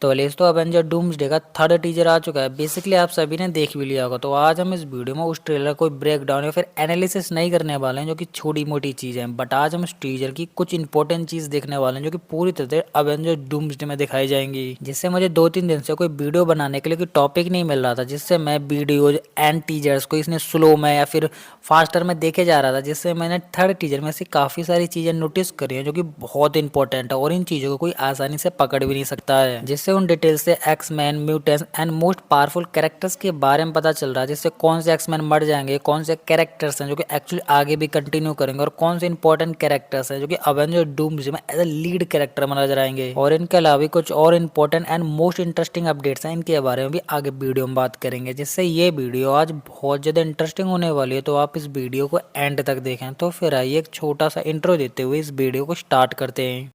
तो लेस तो Avenger Doomsday का थर्ड टीजर आ चुका है। बेसिकली आप सभी ने देख भी लिया होगा। तो आज हम इस वीडियो में उस ट्रेलर को ब्रेक डाउन या फिर एनालिसिस नहीं करने वाले हैं जो कि छोटी मोटी चीज़ है, बट आज हम इस टीजर की कुछ इंपॉर्टेंट चीज़ देखने वाले हैं जो कि पूरी तरह से अवेंजर डूम्सडे में दिखाई जाएंगी। जिससे मुझे 2-3 दिन से कोई वीडियो बनाने के लिए कोई टॉपिक नहीं मिल रहा था, जिससे मैं वीडियोज एंड टीजर्स को इसने स्लो में या फिर फास्टर में देखे जा रहा था। जिससे मैंने थर्ड टीजर में से काफ़ी सारी चीज़ें नोटिस करी हैं जो कि बहुत इंपॉर्टेंट है और इन चीज़ों को कोई आसानी से पकड़ भी नहीं सकता है। जिससे उन डिटेल से X Men, mutants and most powerful characters के बारे में पता चल रहा है। जिससे कौन से एक्समैन मर जाएंगे, कौन से कैरेक्टर्स हैं जो कि एक्चुअली आगे भी कंटिन्यू करेंगे और कौन से इंपॉर्टेंट कैरेक्टर्स हैं जो कि अवेंजर डूम्सडे में एज ए लीड कैरेक्टर में नजर आएंगे। और इनके अलावा कुछ और important and most interesting updates हैं, इनके बारे में भी आगे वीडियो में बात करेंगे। जिससे ये वीडियो आज बहुत ज़्यादा इंटरेस्टिंग होने वाली है, तो आप इस वीडियो को एंड तक देखें। तो फिर आइए एक छोटा सा इंट्रो देते हुए इस वीडियो को स्टार्ट करते हैं।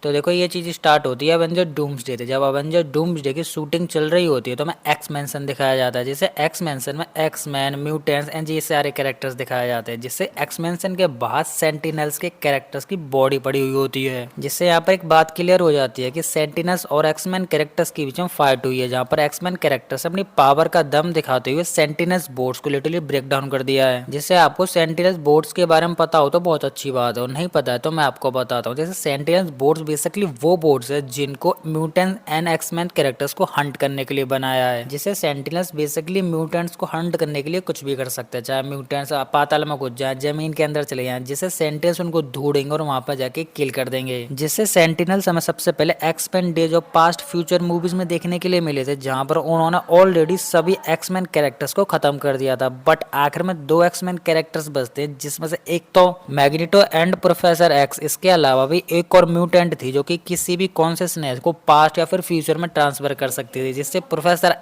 तो देखो ये चीज़ स्टार्ट होती है अवेंजर डूम्सडे से। जब अवेंजर डूम्सडे की शूटिंग चल रही होती है तो हमें एक्स मैंसन दिखाया जाता है। जिससे एक्स मैंसन में एक्स मैन, म्यूटेंट्स एंड ये सारे कैरेक्टर्स दिखाए जाते हैं। जिससे एक्स मैंसन के बाद सेंटिनल्स के कैरेक्टर्स की बॉडी पड़ी हुई होती है। जिससे यहाँ पर एक बात क्लियर हो जाती है कि सेंटिनल्स और एक्समैन कैरेक्टर्स के बीच में फाइट हुई है, जहाँ पर एक्समैन कैरेक्टर्स अपनी पावर का दम दिखाते हुए सेंटिनल्स बोर्ड्स को लिटरली ब्रेक डाउन कर दिया है। जिससे आपको सेंटिनल्स बोर्ड्स के बारे में पता हो तो बहुत अच्छी बात है, और नहीं पता है तो मैं आपको बताता हूँ। जैसे सेंटिनल्स बोर्ड्स बेसिकली वो बोर्ड्स है जिनको म्यूटेंट्स एंड एक्समैन कैरेक्टर्स को हंट करने के लिए बनाया है। जिससे सेंटिनल्स बेसिकली म्यूटेंट्स को हंट करने के लिए कुछ भी कर सकते हैं, चाहे म्यूटेंट्स पाताल में घुस जाए, जमीन के अंदर चले जाए। जिससे सेंटिनल्स उनको ढूंढेंगे और वहां पर जाके किल कर देंगे। जिससे सेंटिनल्स हमें सबसे पहले X Men days of past future movies में देखने के लिए मिले थे, जहां पर उन्होंने ऑलरेडी सभी एक्समैन कैरेक्टर्स को खत्म कर दिया था। बट आखिर में 2 एक्समैन कैरेक्टर्स बचते हैं, जिसमें से एक तो मैग्नेटो एंड प्रोफेसर एक्स। इसके अलावा भी एक और म्यूटेंट थी जो कि किसी भी कॉन्शियसनेस को पास्ट या फिर फ्यूचर में ट्रांसफर कर सकती थी। जिससे प्रोफेसर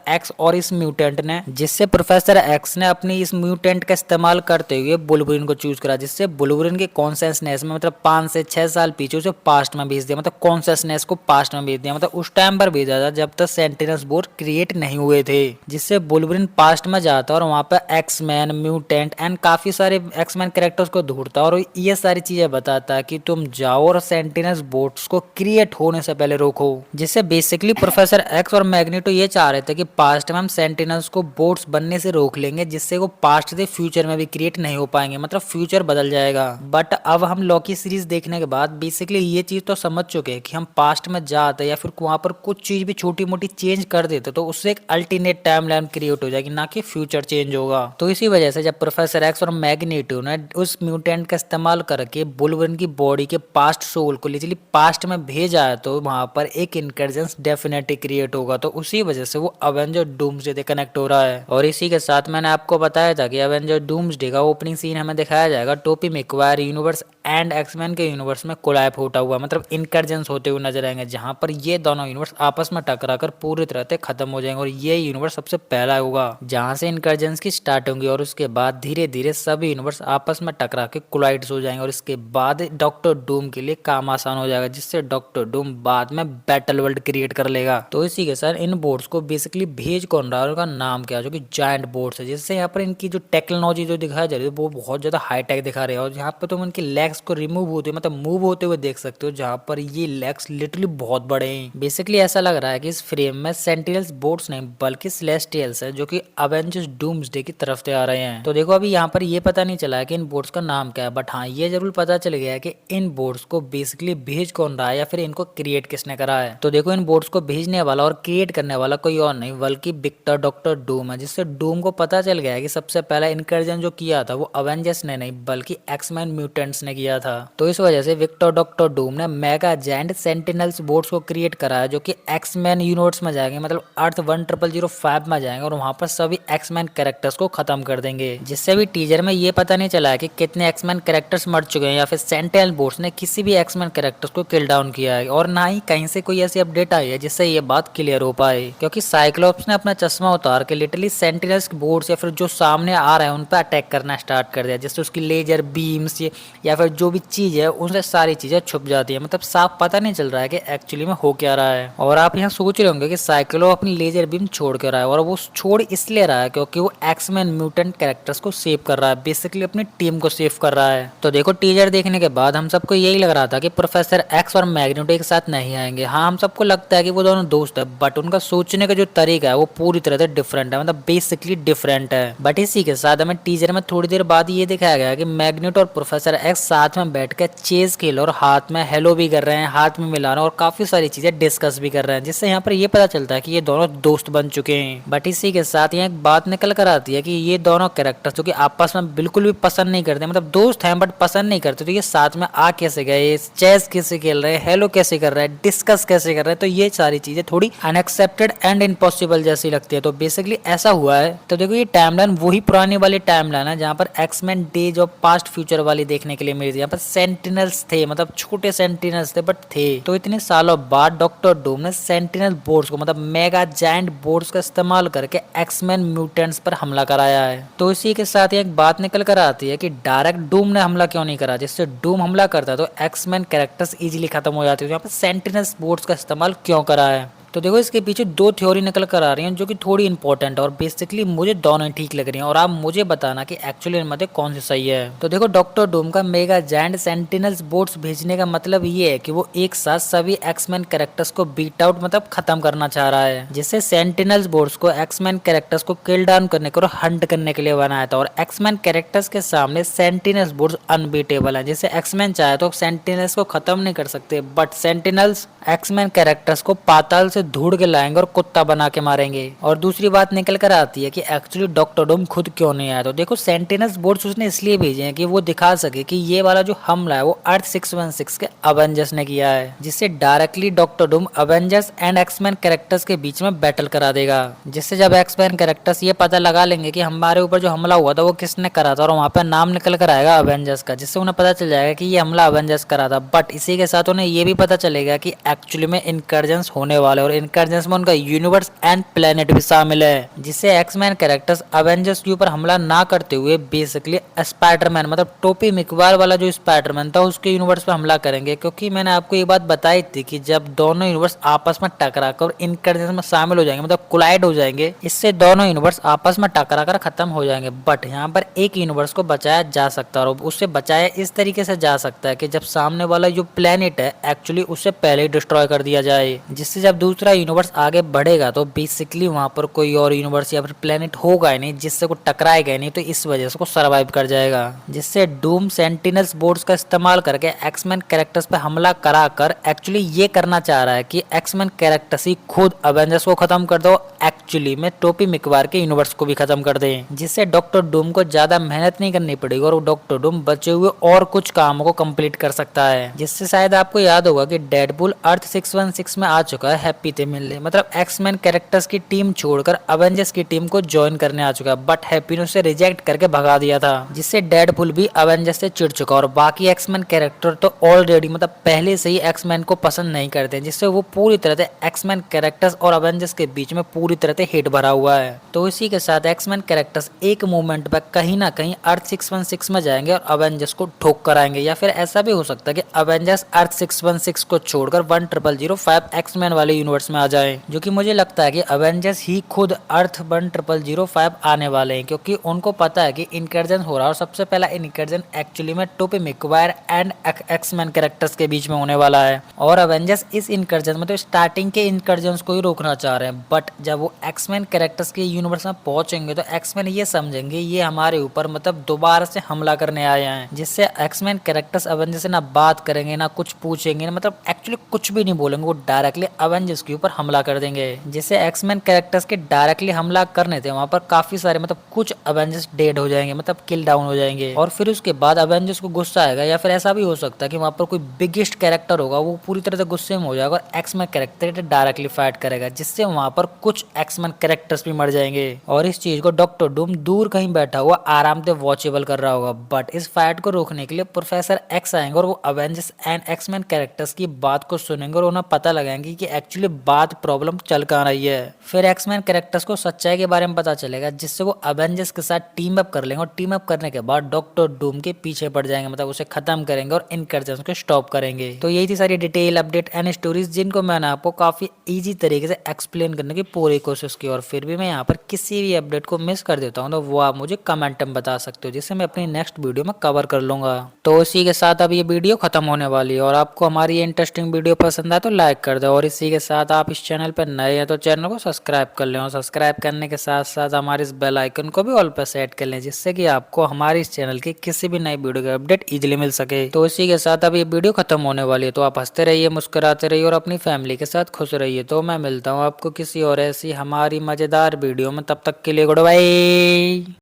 एक्स ने अपनी इस म्यूटेंट का इस्तेमाल करते हुए बुलवरिन को चूज करा। जिससे बुलवरिन के कॉन्शियसनेस में मतलब 5 से 6 साल पीछे उसे पास्ट में भेज दिया, मतलब कॉन्शियसनेस को पास्ट में भेज दिया, मतलब उस टाइम पर भेजा था जब तक सेंटिनल्स बोर्ड क्रिएट नहीं हुए थे। जिससे बुलवरिन पास्ट में जाता और वहां पर एक्समैन, म्यूटेंट एंड काफी सारे एक्समैन कैरेक्टर्स को ढूंढता और ये सारी चीजें बताता कि तुम जाओ और सेंटिनल्स बोर्ड्स को क्रिएट होने से पहले रोको। जिससे बेसिकली प्रोफेसर एक्स और मैग्नेटो ये चाह रहे थे कि पास्ट में हम सेंटिनल्स को बोर्ड्स बनने से रोक लेंगे, जिससे वो पास्ट से फ्यूचर में भी क्रिएट नहीं हो पाएंगे, मतलब फ्यूचर बदल जाएगा। बट अब हम लॉकी सीरीज देखने के बाद बेसिकली ये चीज तो समझ चुके हैं कि हम पास्ट में जाते या फिर वहां पर कुछ चीज भी छोटी मोटी चेंज कर देते तो उससे एक अल्टरनेट टाइमलाइन क्रिएट हो जाएगी, ना कि फ्यूचर चेंज होगा। तो इसी वजह से जब प्रोफेसर एक्स और मैग्नेटो ने उस म्यूटेंट का इस्तेमाल करके बुलवरिन की बॉडी के पास्ट सोल को लिटरली पास्ट में भेजा है, तो वहां पर एक इंकर्जेंस डेफिनेटली क्रिएट होगा। तो उसी वजह से वो अवेंजर डूम्सडे से कनेक्ट हो रहा है। और इसी के साथ मैंने आपको बताया था कि अवेंजर डूम्सडे का ओपनिंग सीन हमें दिखाया जाएगा Tobey Maguire universe and X Men के यूनिवर्स में कोलैब होता हुआ, मतलब इनकर्जेंस होते हुए नजर आएंगे, जहां पर ये दोनों यूनिवर्स आपस में टकराकर पूरी तरह से खत्म हो जाएंगे। और ये यूनिवर्स सबसे पहला होगा जहां से इनकर्जेंस की स्टार्ट होंगी, और उसके बाद धीरे धीरे सभी यूनिवर्स आपस में टकरा के कोलाइड्स हो जाएंगे। और इसके बाद डॉक्टर डूम के लिए काम आसान हो जाएगा, जिससे डॉक्टर डूम बाद में बैटल वर्ल्ड क्रिएट कर लेगा। तो इसी के साथ इन बोर्ड्स को बेसिकली भेज कौन रहा है, उनका नाम क्या है, जो कि जायंट बोर्ड्स है। जिससे यहाँ पर इनकी जो टेक्नोलॉजी जो दिखाई जा रही है वो बहुत ज्यादा हाईटेक दिखा रहे हैं। और यहाँ पर तुम इनकी लेग्स को रिमूव होते मतलब मूव होते हुए देख सकते हो, जहाँ पर ये लेग्स लिटरली बहुत बड़े हैं। बेसिकली ऐसा लग रहा है कि इस फ्रेम में सेंटिनल्स बोर्ड्स नहीं बल्कि सेलेस्टियल्स है, जो कि अवेंजर्स डूम्सडे की तरफ से आ रहे हैं। तो देखो अभी यहाँ पर ये पता नहीं चला है कि इन बोर्ड्स का नाम क्या है, बट हाँ ये जरूर पता चल गया है कि इन बोर्ड्स को बेसिकली भेज कौन रहा है या फिर इनको क्रिएट किसने करा है। तो देखो इन बोर्ड्स को भेजने वाला और क्रिएट करने वाला कोई और नहीं बल्कि विक्टर डॉक्टर डूम है। जिससे डूम को पता चल गया है कि सबसे पहला इनकर्जन जो किया था वो अवेंजर्स ने नहीं बल्कि एक्समैन म्यूटेंट्स ने किया था। तो इस वजह से विक्टर डॉक्टर डूम ने मेगा जायंट सेंटिनल्स बोर्ड्स को क्रिएट करा है, जो कि एक्समैन यूनिवर्स में जाएंगे, मतलब अर्थ 1005 में जाएंगे और वहां पर सभी एक्समैन कैरेक्टर्स को खत्म कर देंगे। जिससे भी टीजर में ये पता नहीं चला है कि कितने एक्समैन कैरेक्टर्स मर चुके हैं या फिर सेंटिनल बोर्ड्स ने किसी भी एक्समैन कैरेक्टर्स को किल डाउन किया है, और ना ही कहीं से कोई ऐसी अपडेट आई है जिससे ये बात क्लियर हो पाए। क्योंकि साइक्लोप्स ने अपना चश्मा उतार के लिटरली सेंटिनल्स बोर्ड्स या फिर जो सामने आ रहे हैं उन पर अटैक करना स्टार्ट कर दिया, जिससे उसकी लेजर बीम्स या फिर जो भी चीज है उनसे सारी चीजें छुप जाती है, मतलब साफ पता नहीं चल रहा है कि एक्चुअली में हो क्या रहा है। और आप यहाँ सोच रहे होंगे कि साइक्लो अपनी लेजर बीम छोड़ के रहा है, और वो छोड़ इसलिए रहा है क्योंकि वो एक्समैन म्यूटेंट कैरेक्टर्स को सेव कर रहा है, बेसिकली अपनी टीम को सेव कर रहा है। तो देखो टीजर देखने के बाद हम सबको यही लग रहा था कि प्रोफेसर एक्स और मैग्नेटो एक साथ नहीं आएंगे। हाँ, हम सबको लगता है कि वो दोनों दोस्त है, बट उनका सोचने का जो तरीका है वो पूरी तरह से डिफरेंट है, मतलब बेसिकली डिफरेंट है। बट इसी के साथ हमें टीजर में थोड़ी देर बाद ये दिखाया गया कि मैग्नेटो और प्रोफेसर एक्स साथ में बैठ कर चेस खेल और हाथ में हेलो भी कर रहे हैं, हाथ में मिला रहे हैं और काफी सारी चीजें डिस्कस भी कर रहे हैं, जिससे यहाँ पर ये पता चलता है कि ये दोनों दोस्त बन चुके हैं। बट इसी के साथ यहाँ एक बात निकल कर आती है कि ये दोनों कैरेक्टर्स जो कि आपस में बिल्कुल भी पसंद नहीं करते, मतलब दोस्त हैं बट पसंद नहीं करते, तो ये साथ में आ कैसे गए, चेस कैसे खेल रहे हैं, हेलो कैसे कर रहे हैं, डिस्कस कैसे कर रहे हैं, तो ये सारी चीजें थोड़ी अनएक्सेप्टेड एंड इम्पॉसिबल जैसी लगती है। तो बेसिकली ऐसा हुआ है। तो देखो ये टाइमलाइन वही पुरानी वाली टाइमलाइन है जहाँ पर X Men days of past future वाली देखने के लिए मिली थी। यहाँ पर सेंटिनल्स थे, मतलब छोटे सेंटिनल्स थे बट थे। तो इतने सालों बाद डॉक्टर डूम ने सेंटिनल बोर्ड्स को, मतलब मेगा जायंट बोर्ड्स का इस्तेमाल करके एक्समैन म्यूटेंट्स पर हमला कराया है। तो इसी के साथ एक बात निकल कर आती है कि डायरेक्ट डूम ने हमला क्यों नहीं करा। जिससे डूम हमला करता तो एक्समैन कैरेक्टर्स इजीली खत्म हो जाते। तो यहाँ पर सेंटिनल्स बोर्ड्स का इस्तेमाल क्यों करा है। तो देखो इसके पीछे दो थ्योरी निकल कर आ रही हैं जो कि थोड़ी इंपॉर्टेंट है और बेसिकली मुझे दोनों ही ठीक लग रही हैं और आप मुझे बताना कि एक्चुअली इनमें से कौन सी सही है। तो देखो डॉक्टर डूम का मेगा जायंट सेंटिनल्स बोर्ड्स भेजने का मतलब ये है कि वो एक साथ सभी एक्समैन कैरेक्टर्स को बीट आउट, मतलब खत्म करना चाह रहा है। जिससे सेंटिनल्स बोर्ड्स को एक्समैन कैरेक्टर्स को किल डाउन करने को और हंट करने के लिए बनाया था और एक्समैन कैरेक्टर्स के सामने सेंटिनल्स बोर्ड्स अनबीटेबल है। जिससे एक्समैन चाहे तो सेंटिनल्स को खत्म नहीं कर सकते, बट सेंटिनल्स एक्समैन कैरेक्टर्स को पाताल से ढूंढ के लाएंगे और कुत्ता बना के मारेंगे। और दूसरी बात निकल कर आती है कि एक्चुअली डॉक्टर डूम खुद क्यों नहीं आया। तो देखो सेंटिनल्स बोर्ड्स उसने इसलिए भेजे हैं कि वो दिखा सके कि ये वाला जो हमला है वो अर्थ 616 के अवेंजर्स ने किया है, जिससे directly doctor Doom Avengers and X Men characters के बीच में बैटल करा देगा। जिससे जब एक्समैन कैरेक्टर्स ये पता लगा लेंगे कि हमारे ऊपर जो हमला हुआ था वो किसने करा था और वहाँ पर नाम निकल कर आएगा अवेंजर्स का, जिससे उन्हें पता चल जाएगा कि ये हमला अवेंजर्स करा था। बट इसी के साथ उन्हें ये भी पता चलेगा कि एक्चुअली में इनकर्जन्स होने वाले और इनकर्जन्स में उनका यूनिवर्स एंड प्लेनेट भी शामिल है। जिससे एक्समैन कैरेक्टर्स अवेंजर्स के ऊपर हमला ना करते हुए बेसिकली स्पाइडरमैन, मतलब टोपी मिकवार वाला जो स्पाइडरमैन था उसके यूनिवर्स पर हमला करेंगे। क्योंकि मैंने आपको ये बात बताई थी कि जब दोनों यूनिवर्स आपस में टकरा कर इनकर्जन्स में शामिल हो जाएंगे, मतलब कोलाइड हो जाएंगे, इससे दोनों यूनिवर्स आपस में टकरा कर खत्म हो जाएंगे। बट यहाँ पर एक यूनिवर्स को बचाया जा सकता है और उससे बचाया इस तरीके से जा सकता है कि जब सामने वाला जो प्लेनेट है एक्चुअली उससे पहले ही डिस्ट्रॉय कर दिया जाए। जिससे जब दूसरा यूनिवर्स आगे बढ़ेगा तो बेसिकली वहां पर कोई और यूनिवर्स या फिर प्लेनेट होगा ही नहीं जिससे वो टकराएगा नहीं, तो इस वजह से वो सर्वाइव कर जाएगा। जिससे डूम सेंटिनल्स बोर्ड्स का इस्तेमाल करके एक्समैन कैरेक्टर्स पे हमला कराकर एक्चुअली ये करना चाह रहा है कि एक्समैन कैरेक्टर्स ही खुद अवेंजर्स को खत्म कर दो, एक्चुअली में टोपी मिकवार के यूनिवर्स को भी खत्म कर दे। जिससे डॉक्टर डूम को ज्यादा मेहनत नहीं करनी पड़ेगी और डॉक्टर डूम बचे हुए और कुछ कामों को कंप्लीट कर सकता है। जिससे शायद आपको याद होगा कि डेडपूल अर्थ 616 में आ चुका है हैप्पी से मिलने, मतलब एक्समैन कैरेक्टर्स की टीम छोड़कर अवेंजर्स की टीम को ज्वाइन करने आ चुका है। बट हैप्पी ने उसे रिजेक्ट करके भगा दिया था। जिससे डेडपूल भी अवेंजर्स से चिढ़ चुका और बाकी एक्समैन कैरेक्टर तो ऑलरेडी, मतलब पहले से ही एक्समैन को पसंद नहीं करते। जिससे वो पूरी तरह से एक्समैन कैरेक्टर्स और अवेंजर्स के बीच में पूरी तरह से हेट भरा हुआ है। तो इसी के साथ एक्समैन कैरेक्टर्स एक मूवमेंट पर कहीं ना कहीं अर्थ 616 में जाएंगे और अवेंजर्स को ठोक कर आएंगे। या फिर ऐसा भी हो सकता है कि अवेंजर्स अर्थ 616 को छोड़कर 1005 एक्समैन वाले यूनिवर्स में आ जाए, जो कि मुझे लगता है कि अवेंजर्स ही खुद अर्थ 1005 आने वाले हैं। क्योंकि उनको पता है कि इनकर्जन हो रहा है और सबसे पहला इनकर्जन एक्चुअली में टोपी मिकवायर एंड एक्समैन कैरेक्टर्स के बीच में होने वाला है। और अवेंजर्स इस इनकर्जन में तो स्टार्टिंग के इनकर्जन को ही रोकना चाह रहे हैं, बट जब वो एक्समैन कैरेक्टर्स के यूनिवर्स में पहुंचेंगे तो एक्समैन ये समझेंगे ये हमारे ऊपर मतलब दोबारा से हमला करने आए हैं। जिससे एक्समैन कैरेक्टर्स अवेंजर्स से ना बात करेंगे ना कुछ पूछेंगे, मतलब एक्चुअली कुछ भी नहीं बोलेंगे, वो डायरेक्टली अवेंजर्स के ऊपर हमला कर देंगे। जिससे एक्समैन कैरेक्टर्स के डायरेक्टली हमला करने थे वहां पर काफी सारे, मतलब कुछ अवेंजर्स डेड हो जाएंगे, मतलब किल डाउन हो जाएंगे। और फिर उसके बाद अवेंजर्स को गुस्सा आएगा या फिर ऐसा भी हो सकता है कि वहां पर कोई बिगेस्ट कैरेक्टर होगा वो पूरी तरह से गुस्से में हो जाएगा और एक्समैन कैरेक्टर डायरेक्टली फाइट करेगा। जिससे वहां पर कुछ एक्समैन कैरेक्टर्स भी मर जाएंगे और इस चीज को डॉक्टर डूम दूर कहीं बैठा हुआ आराम से वॉचेबल कर रहा होगा। बट इस फाइट को रोकने के लिए प्रोफेसर एक्स आएंगे और वो अवेंजर्स एंड एक्समैन कैरेक्टर्स की बात को सुनेंगे और उन्हें पता लगाएंगे कि एक्चुअली बात प्रॉब्लम चल कहाँ रही है। फिर एक्समैन कैरेक्टर्स को सच्चाई के बारे में पता चलेगा, जिससे वो अवेंजर्स के साथ टीम अप कर लेंगे और टीम अप करने के बाद डॉक्टर डूम के पीछे पड़ जाएंगे, मतलब उसे खत्म करेंगे और इनकर्जन को स्टॉप करेंगे। तो यही थी सारी डिटेल अपडेट एंड स्टोरीज जिनको मैंने आपको काफी इजी तरीके से एक्सप्लेन करने की पूरी कोशिश प्रोसेस की, और फिर भी मैं यहाँ पर किसी भी अपडेट को मिस कर देता हूँ तो वो आप मुझे कमेंट में बता सकते हो, जिससे मैं अपनी नेक्स्ट वीडियो में कवर कर लूंगा। तो इसी के साथ अब ये वीडियो खत्म होने वाली है, और आपको हमारी ये इंटरेस्टिंग वीडियो पसंद आए तो लाइक कर दो, और इसी के साथ आप इस चैनल पर नए हैं तो चैनल को सब्सक्राइब कर लें, और सब्सक्राइब करने के साथ साथ हमारे इस बेल आइकन को भी ऑल पर सेट कर लें, जिससे कि आपको हमारे इस चैनल की किसी भी नई वीडियो का अपडेट इजीली मिल सके। तो इसी के साथ अब ये वीडियो खत्म होने वाली है, तो आप हंसते रहिए, मुस्कुराते रहिए और अपनी फैमिली के साथ खुश रहिए। तो मैं मिलता हूँ आपको किसी और ऐसी हमारी मजेदार वीडियो में, तब तक के लिए गुड बाय।